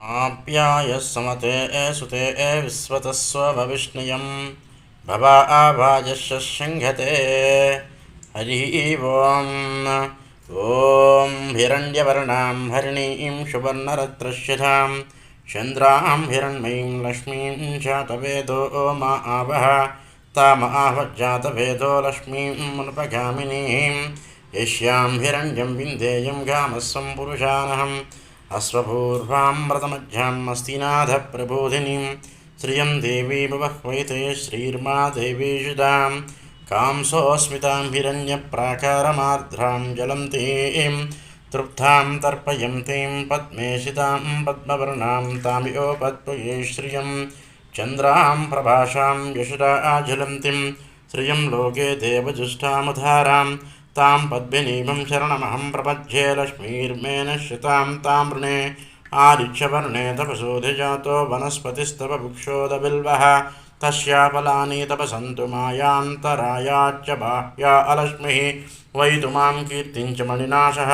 आप्यायः समते सुते विश्वतस्वभविष्णुयं भवा आभाजस्य शृङ्घते हरिः ॐ ॐ हिरण्यवर्णां हरिणीं सुवर्णरत्नश्रितां चन्द्रां हिरण्मयीं लक्ष्मीं जातवेदो मा आवह ताम आह जातवेदो लक्ष्मीं मुनुपगामिनीं यस्यां हिरण्यं विन्देयं गामस्वं पुरुषानहम् अश्वपूर्वामृतमध्याम् अस्तिनाथप्रबोधिनीं श्रियं देवी बवह्वैते श्रीर्मा देवी शुदां कांसोऽस्मितां हिरण्यप्राकारमार्द्रां जलन्तीं तृप्तां तर्पयन्तीं पद्मेशितां पद्मवर्णां तामियो पद्मये श्रियं चन्द्रां प्रभाषां यशदा ज्वलन्तीं श्रियं लोके देवजुष्टामुधारां तां पद्मिनीं शरणमहं प्रपद्ये लक्ष्मीर्मेण श्रितां तां वृणे आदित्यवर्णे तपसोऽधिजातो वनस्पतिस्तव वृक्षोदबिल्वः तस्याफलानि तपसन्तु मायान्तरायाच्च बाह्या अलक्ष्मीः वैतु मां कीर्तिं च मणिनाशः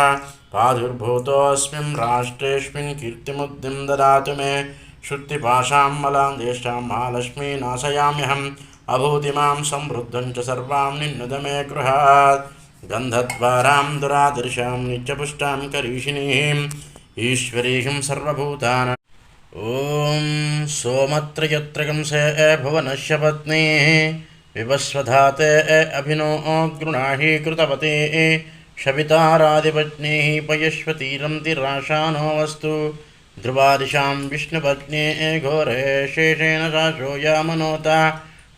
प्रादुर्भूतोऽस्मिन् राष्ट्रेऽस्मिन् कीर्तिमुद्धिं ददातु मे श्रुतिपाशां मलान्देशां महालक्ष्मी नाशयाम्यहम् अभूतिमां समृद्धं च सर्वां निन्नुद मे गृहात् गन्धद्वारां दुरादर्शां नित्यपुष्टां करीषिणीं ईश्वरीं सर्वभूतानां ॐ सोमत्रयत्रयं से भुवनस्य पत्नीः विवस्वधाते अभिनो गृणाहि कृतवते शवितारादिपत्नीः पयश्वतीरं तिराशानो वस्तु ध्रुवादिशां विष्णुपत्नी घोरे शेषेण साशो यामनोता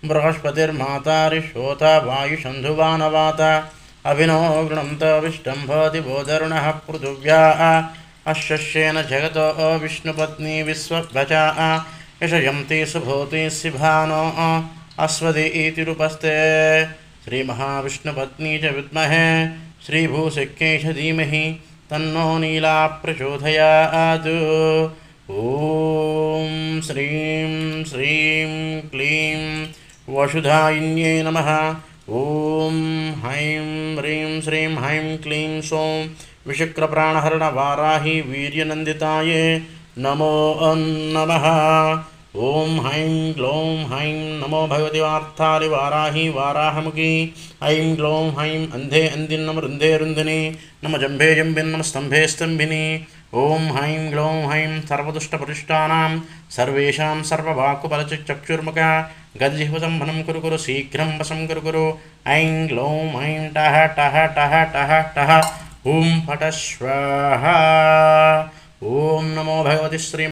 बृहस्पतिर्माता ऋषोता वायुषन्धुवानवाता अभिनो गृणन्त विष्टम्भति बोधरुणः पृथिव्याः अश्वस्येन जगतो विष्णुपत्नी विश्वभजा यशयन्ति सुभूति शिभानो अस्वदि इति रूपस्ते श्रीमहाविष्णुपत्नी च विद्महे श्रीभूषिक्यै च धीमहि तन्नो नीला प्रचोदयात् ॐ श्रीं श्रीं क्लीं वसुधायिन्यै नमः ॐ हैं ह्रीं श्रीं हैं क्लीं सौं विशुक्रप्राणहरणवाराहि वीर्यनन्दितायै नमो नमः ॐ हैं ग्लौं हैं नमो भगवति वार्तालि वाराहि वाराहमुखी ऐं ग्लौं हैं अन्धे अन्दिन्नमरुन्धे रुन्धिनी नम जम्भे जम्बिन् नम स्तम्भे स्तम्भिनी ॐ हैं ग्लौं हैं सर्वदुष्टपरिष्टानां सर्वेषां सर्ववाक्कुफलचक्षुर्मुखा गद्जिह्वसम्भनं कुरु कुरु शीघ्रं वशं कुरु कुरु ऐं ग्लौं ऐं टः टः टः टः टः ॐ फट् स्वाहा ॐ नमो भगवति श्री